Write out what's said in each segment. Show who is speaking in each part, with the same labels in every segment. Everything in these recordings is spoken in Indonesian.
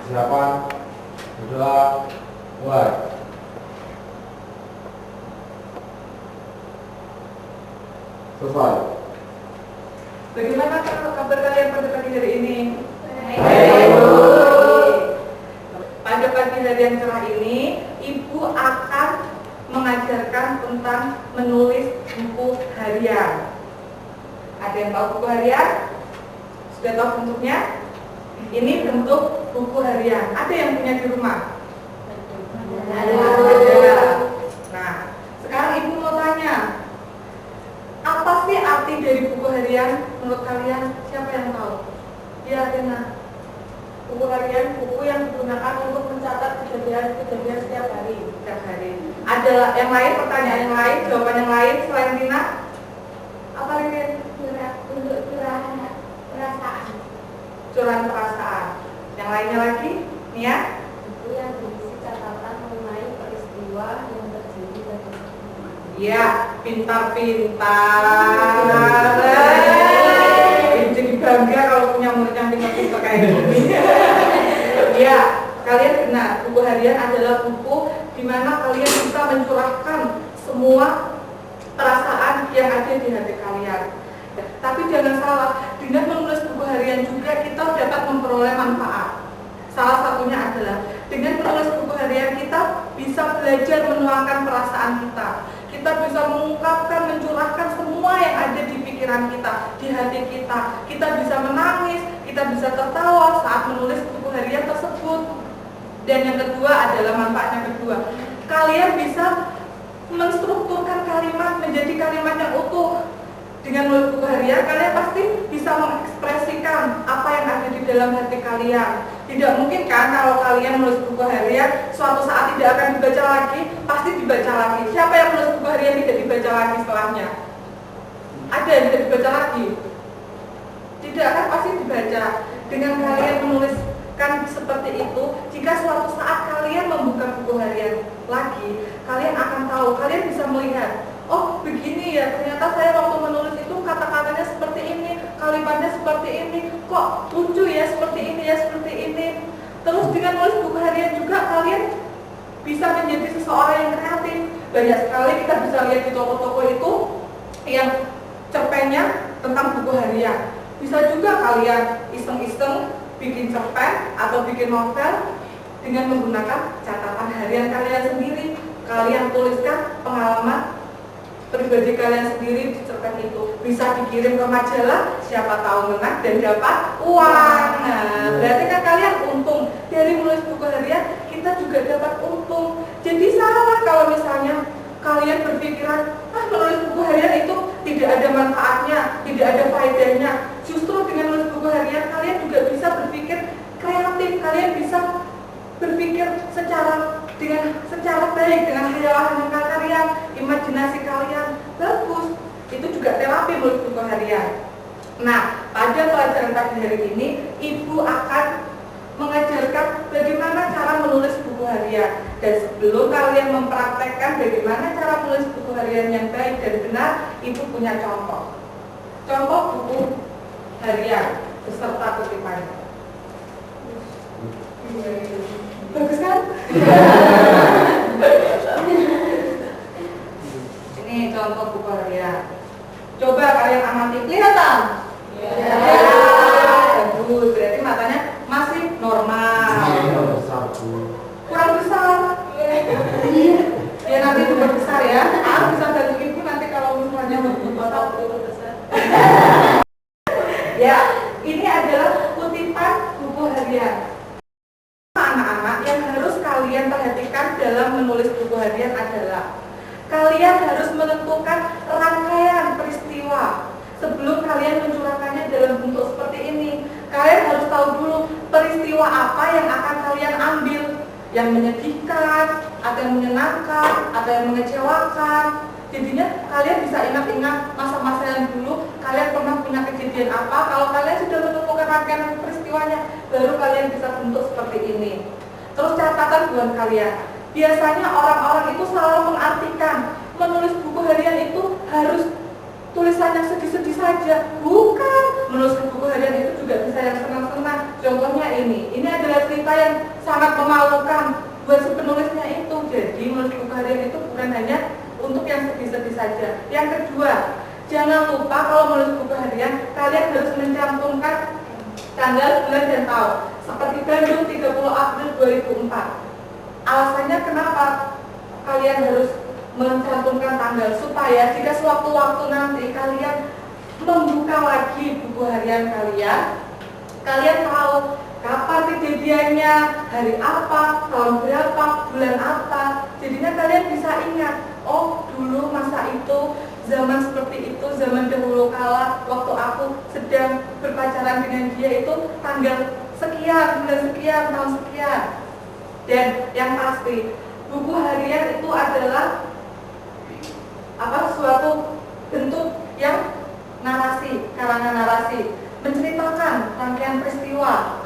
Speaker 1: Persiapan, berdoa, mulai. Selesai.
Speaker 2: Bagaimana kabar kalian pada pagi hari ini?
Speaker 1: Baik.
Speaker 2: Pada pagi hari yang cerah ini, Ibu akan mengajarkan tentang menulis buku harian. Ada yang tahu buku harian? Sudah tahu bentuknya? Ini bentuk buku harian. Ada yang punya di rumah? Ada. Nah, sekarang Ibu mau tanya, apa sih arti dari buku harian menurut kalian? Siapa yang tahu? Ya, Rena.
Speaker 3: Buku harian buku yang digunakan untuk mencatat kejadian-kejadian setiap hari.
Speaker 2: Setiap hari. Ada yang lain, pertanyaan yang lain, jawaban yang lain selain Rina? Apa Rin?
Speaker 3: Untuk curahan perasaan.
Speaker 2: Curahan perasaan. Yang lainnya lagi? Nia?
Speaker 3: Buku yang berisi catatan mengenai peristiwa yang terjadi dan
Speaker 2: Iya, pintar-pintar. Jadi bangga kalau punya murid yang pintar-pintar kayak gini. Iya, kalian benar. Buku harian adalah buku di mana kalian bisa mencurahkan semua perasaan yang ada di hati kalian. Tapi jangan salah, dengan menulis buku harian juga kita dapat memperoleh manfaat. Salah satunya adalah dengan menulis buku harian kita bisa belajar menuangkan perasaan kita. Kita bisa mengungkapkan, mencurahkan semua yang ada di pikiran kita, di hati kita. Kita bisa menangis, kita bisa tertawa saat menulis buku harian tersebut. Dan yang kedua adalah manfaat yang kedua. Kalian bisa menstrukturkan kalimat menjadi kalimat yang utuh. Dengan menulis buku harian, kalian pasti bisa mengekspresikan apa yang ada di dalam hati kalian. Tidak mungkin kan kalau kalian menulis buku harian, suatu saat tidak akan dibaca lagi, pasti dibaca lagi. Siapa yang menulis buku harian tidak dibaca lagi setelahnya? Ada yang tidak dibaca lagi? Tidak kan, pasti dibaca. Dengan kalian menuliskan seperti itu, jika suatu saat kalian membuka buku harian lagi, kalian akan tahu, kalian bisa melihat, oh begini ya, ternyata saya waktu menulis itu kata-katanya seperti ini, kalimatnya seperti ini, kok lucu ya, seperti ini ya, seperti ini. Terus dengan menulis buku harian juga kalian bisa menjadi seseorang yang kreatif. Banyak sekali kita bisa lihat di toko-toko itu yang cerpennya tentang buku harian. Bisa juga kalian iseng-iseng bikin cerpen atau bikin novel dengan menggunakan catatan harian kalian sendiri. Kalian tuliskan pengalaman pribadi kalian sendiri di cerpen itu, bisa dikirim ke majalah, siapa tahu menang dan dapat uang. Nah, berarti kan kalian untung. Dari menulis buku harian kita juga dapat untung. Jadi salah kalau misalnya kalian berpikiran, menulis buku harian itu tidak ada manfaatnya, tidak ada faedahnya. Justru dengan menulis buku harian kalian juga bisa berpikir kreatif, kalian bisa berpikir secara baik, dengan hayalan kalian, imajinasi kalian bagus. Itu juga terapi menulis buku harian. Nah, pada pelajaran pagi hari ini Ibu akan mengajarkan bagaimana cara menulis buku harian. Dan sebelum kalian mempraktekkan bagaimana cara menulis buku harian yang baik dan benar, Ibu punya contoh buku harian beserta kutipannya. Bagus kan? Ini contoh buku harian. Coba kalian amati, kelihatan? Ya. Bagus, berarti matanya masih normal. Kurang besar. Ya nanti dibuat besar ya. Bisa bantu Ibu nanti kalau misalnya mau besar. Ya, ini adalah kutipan buku harian. Anak-anak yang harus kalian perhatikan dalam menulis buku harian adalah kalian harus menentukan rangkaian peristiwa sebelum kalian mencurahkannya dalam bentuk seperti ini. Kalian harus tahu dulu peristiwa apa yang akan kalian ambil, yang menyedihkan, atau yang menyenangkan, atau yang mengecewakan. Jadinya kalian bisa ingat-ingat masa-masa yang dulu kalian pernah punya kejadian apa. Kalau kalian sudah menemukan rangkaian peristiwanya, baru kalian bisa bentuk seperti ini. Terus catatan buat kalian, biasanya orang-orang itu selalu mengartikan menulis buku harian itu harus tulisannya sedih-sedih saja. Bukan, menulis buku harian itu juga bisa yang senang-senang, Contohnya ini adalah cerita yang sangat memalukan buat si penulisnya itu. Jadi menulis buku harian itu bukan hanya untuk yang sedih-sedih saja. Yang kedua, jangan lupa kalau menulis buku harian kalian harus mencantumkan tanggal, bulan, dan tahun. Seperti Bandung 30 April 2004. Alasannya kenapa kalian harus mencantumkan tanggal? Supaya jika sewaktu-waktu nanti kalian membuka lagi buku harian kalian tahu kapan kejadiannya, hari apa, tahun berapa, bulan apa. Jadinya kalian bisa ingat, oh dulu masa itu, zaman seperti itu, zaman dahulu kala, waktu aku sedang berpacaran dengan dia itu tanggal sekian, bulan sekian, tahun sekian. Dan yang pasti, buku harian itu adalah suatu bentuk yang narasi, karangan narasi, menceritakan rangkaian peristiwa.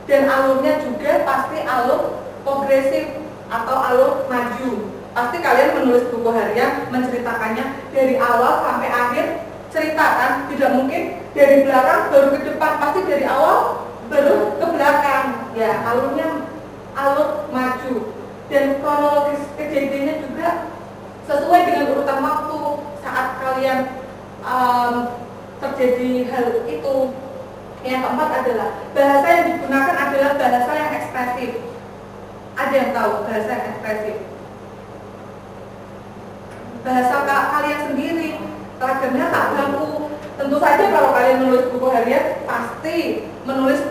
Speaker 2: Dan alurnya juga pasti alur progresif atau alur maju. Pasti kalian menulis buku harian menceritakannya dari awal sampai akhir cerita kan? Tidak mungkin dari belakang baru ke depan, pasti dari awal baru ke belakang. Ya, alurnya alur maju. Dan kronologis kejadiannya juga sesuai dengan urutan waktu saat kalian terjadi hal itu. Yang keempat adalah bahasa yang digunakan adalah bahasa yang ekspresif. Ada yang tahu bahasa yang ekspresif? Bahasa kalian sendiri, ragamnya tak baku. Tentu saja kalau kalian menulis buku harian pasti menulis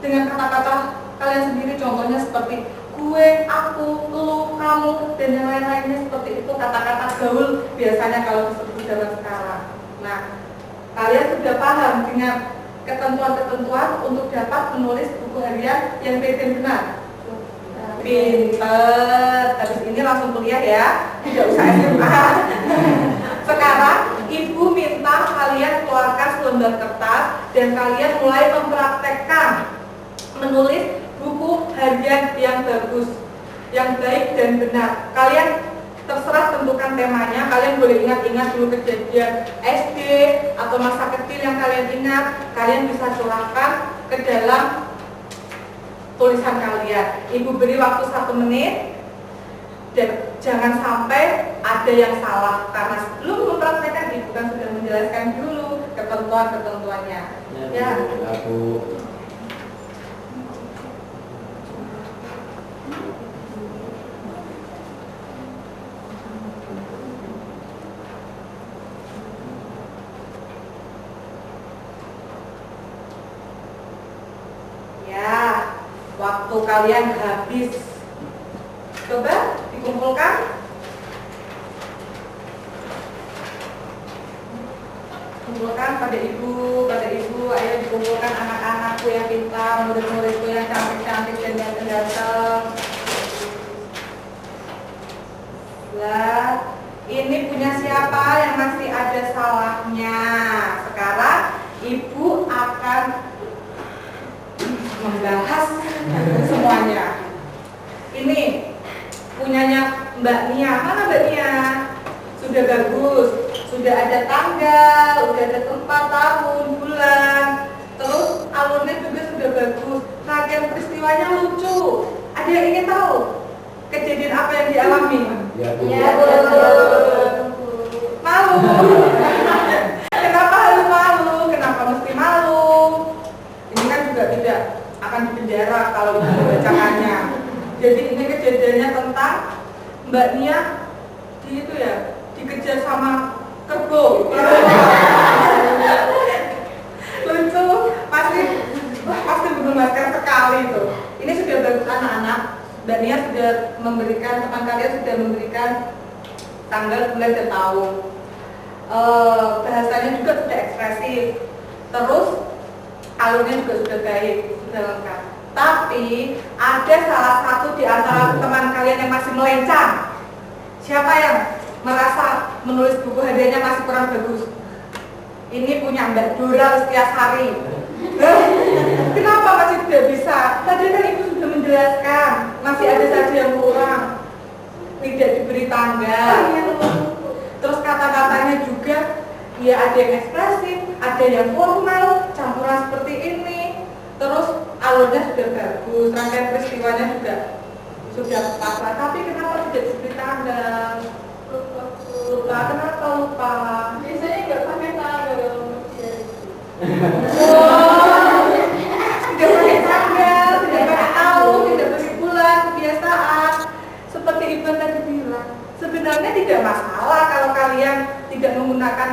Speaker 2: dengan kata-kata kalian sendiri. Contohnya seperti gue, aku, lu, kamu, dan yang lain-lainnya seperti itu. Kata-kata gaul biasanya kalau disebut zaman sekarang. Nah, kalian sudah paham dengan ketentuan-ketentuan untuk dapat menulis buku harian yang baik dan benar. Pinter. Habis ini langsung kuliah ya, tidak usah SMA. Sekarang ibu minta kalian keluarkan selembar kertas dan kalian mulai mempraktekkan menulis buku harian yang bagus, yang baik dan benar. Kalian terserah tentukan temanya. Kalian boleh ingat-ingat dulu kejadian SD atau masa kecil yang kalian ingat. Kalian bisa curahkan ke dalam tulisan kalian. Ibu beri waktu 1 menit. Dan jangan sampai ada yang salah, karena sebelum mempraktekkan ibu kan sudah menjelaskan dulu ketentuan-ketentuannya. Ya. Waktu kalian habis. Coba dikumpulkan. Kumpulkan pada ibu, ayo dikumpulkan anak-anakku yang pintar, murid-muridku yang cantik-cantik dan yang ganteng. Lah, ini punya siapa yang masih ada salahnya? Sekarang ibu akan membahas semuanya. Ini punyanya Mbak Nia. Mana Mbak Nia? Sudah bagus, sudah ada tanggal, sudah ada tempat, tahun, bulan. Terus alurnya juga sudah bagus. Rangkaian peristiwanya lucu. Ada yang ingin tahu kejadian apa yang dialami? Ya, malu. Kenapa harus malu? Kenapa mesti malu? Ini kan juga tidak akan dipenjara kalau ibu membacakannya. Jadi ini kejadiannya tentang Mbak Nia dikejar sama kerbau. Lucu, pasti menggemaskan sekali itu. Ini sudah bagus anak-anak. Mbak Nia sudah memberikan, teman kalian sudah memberikan tanggal, bulan, dan tahun. Bahasanya juga sudah ekspresif. Terus alurnya juga sudah baik, sudah lengkap. Tapi ada salah satu di antara teman kalian yang masih melencang. Siapa yang merasa menulis buku hariannya masih kurang bagus? Ini punya Mbak Dora Lestiasari. Kenapa masih tidak bisa? Tadi kan ibu sudah menjelaskan, masih ada saja yang kurang, tidak diberi tanggal. Terus kata-katanya juga, ya ada yang ekspresif, ada yang formal, campuran seperti ini. Terus alurnya sudah bagus, rangkaian peristiwanya juga sudah tepat. Tapi kenapa tidak diberi tanggal? Lupa. Kenapa lupa?
Speaker 3: Biasanya nggak pakai tanggal kalau ujian.
Speaker 2: Tidak pakai tanggal, tidak pakai tahun, tidak pakai bulan, kebiasaan. Seperti Ibu tadi bilang, sebenarnya tidak masalah kalau kalian tidak menggunakan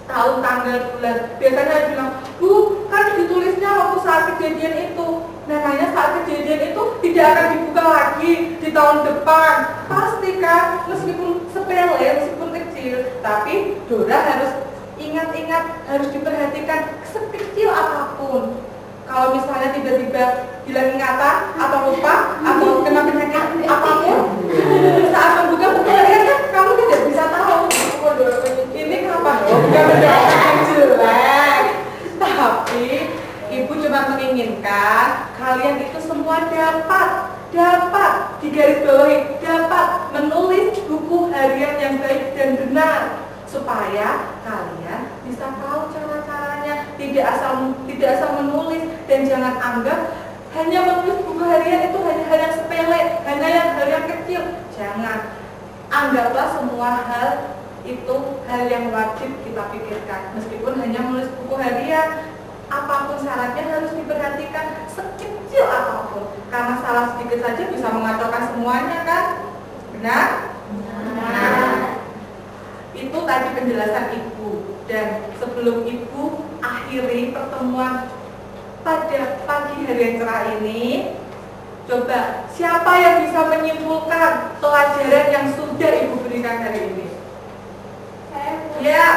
Speaker 2: tahun, tanggal, bulan. Biasanya bilang, Bu, kan ditulisnya waktu saat kejadian itu. Namanya saat kejadian itu tidak akan dibuka lagi di tahun depan. Pasti kan, meskipun sepele, meskipun kecil, tapi Dora harus ingat-ingat, harus diperhatikan sekecil apapun. Kalau misalnya tiba-tiba hilang ingatan atau lupa atau kena penyakit apapun, saat membuka buku harian kan kamu tidak bisa tahu. Ini kenapa? Bukan mendoakan yang jelek, tapi Ibu cuma menginginkan kalian itu semua dapat digarisbawahi, dapat menulis buku harian yang baik dan benar, supaya kalian bisa tahu cara-caranya, tidak asal menulis. Dan jangan anggap hanya menulis buku harian itu hanya hal yang sepele, hanya hal yang kecil. Jangan, anggaplah semua hal itu hal yang wajib kita pikirkan. Meskipun hanya menulis buku harian, apapun syaratnya harus diperhatikan sekecil apapun, karena salah sedikit saja bisa mengacaukan semuanya, kan? Benar? Nah, itu tadi penjelasan Ibu. Dan sebelum Ibu akhiri pertemuan pada pagi hari yang cerah ini, coba siapa yang bisa menyimpulkan pelajaran yang sudah Ibu berikan hari ini?
Speaker 3: Saya
Speaker 2: Ya,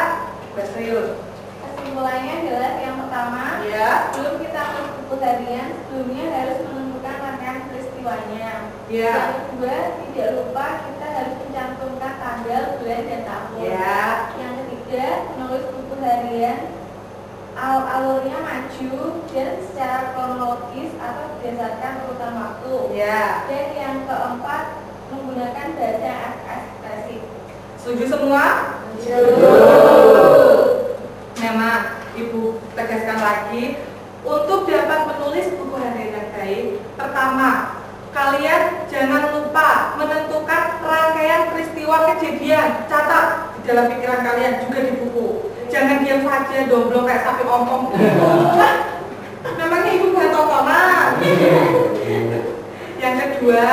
Speaker 2: Basriul.
Speaker 3: kesimpulannya adalah yang pertama,
Speaker 2: Ya.
Speaker 3: sebelum kita menulis buku harian, sebelumnya harus menentukan rangkaian peristiwanya.
Speaker 2: Ya.
Speaker 3: Yang kedua, tidak lupa kita harus mencantumkan tanggal, bulan, dan tahun.
Speaker 2: Ya.
Speaker 3: Yang ketiga, menulis buku harian alurnya maju dan secara kronologis atau berdasarkan urutan waktu.
Speaker 2: Ya.
Speaker 3: Dan yang keempat, menggunakan bahasa yang ekspresif.
Speaker 2: Setuju semua? Memang Ibu tegaskan lagi, untuk dapat menulis buku harian yang baik, pertama, kalian jangan lupa menentukan rangkaian peristiwa kejadian. Catat di dalam pikiran kalian, juga di buku. Jangan diam saja domblong kayak sapi ompong. Memangnya Ibu buat tontonan. Yang kedua,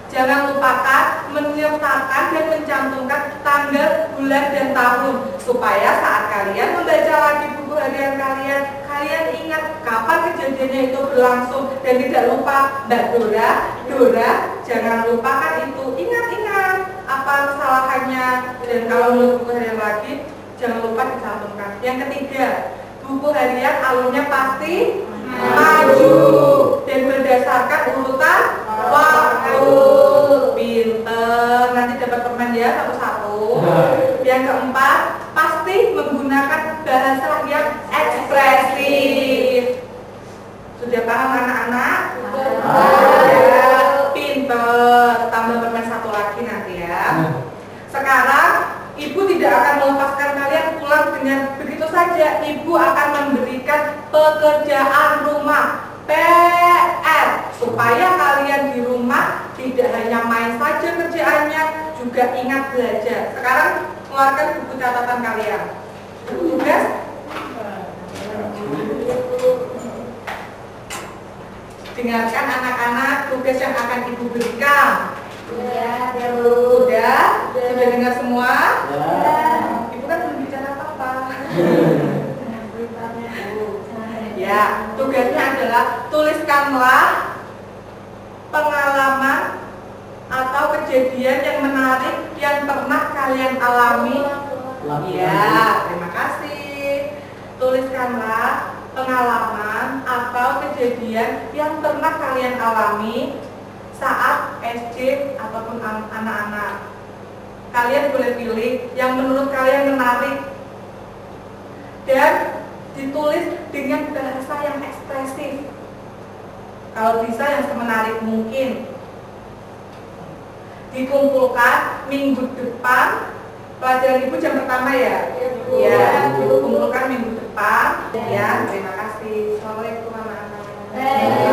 Speaker 2: jangan lupakan menyertakan dan mencantumkan tanggal, bulan, dan tahun, supaya saat kalian membaca lagi buku harian kalian, kalian ingat kapan kejadiannya itu berlangsung. Dan tidak lupa, Mbak Dora, jangan lupakan itu. Ingat-ingat apa kesalahannya, dan kalau menulis buku harian lagi, jangan lupa dicantumkan. Yang ketiga, buku harian alurnya pasti maju dan berdasarkan urutan waktu. Pinter, nanti dapat permen ya satu-satu. Yang keempat, pasti menggunakan bahasa yang ekspresif. Sudah paham anak-anak? Ya, pinter. Tambah permen satu lagi nanti ya. Sekarang Ibu tidak akan melepaskan kalian pulang dengan begitu saja. Ibu akan memberikan pekerjaan rumah, PR, supaya kalian di rumah tidak hanya main saja kerjaannya, juga ingat belajar. Sekarang keluarkan buku catatan kalian. Tugas dengarkan anak-anak tugas yang akan Ibu berikan.
Speaker 3: Ya,
Speaker 2: Sudah dengar semua?
Speaker 1: Ya.
Speaker 2: Ibu kan belum bicara apa-apa. Ya, tugasnya adalah tuliskanlah pengalaman atau kejadian yang menarik yang pernah kalian alami. Ya, terima kasih. Tuliskanlah pengalaman atau kejadian yang pernah kalian alami saat SD ataupun anak-anak. Kalian boleh pilih yang menurut kalian menarik dan ditulis dengan bahasa yang ekspresif. Kalau bisa yang semenarik mungkin. Dikumpulkan minggu depan. Pelajaran Ibu jam pertama ya? Ya, dikumpulkan minggu depan. Ya, terima kasih. Assalamualaikum warahmatullahi wabarakatuh.
Speaker 3: Baik.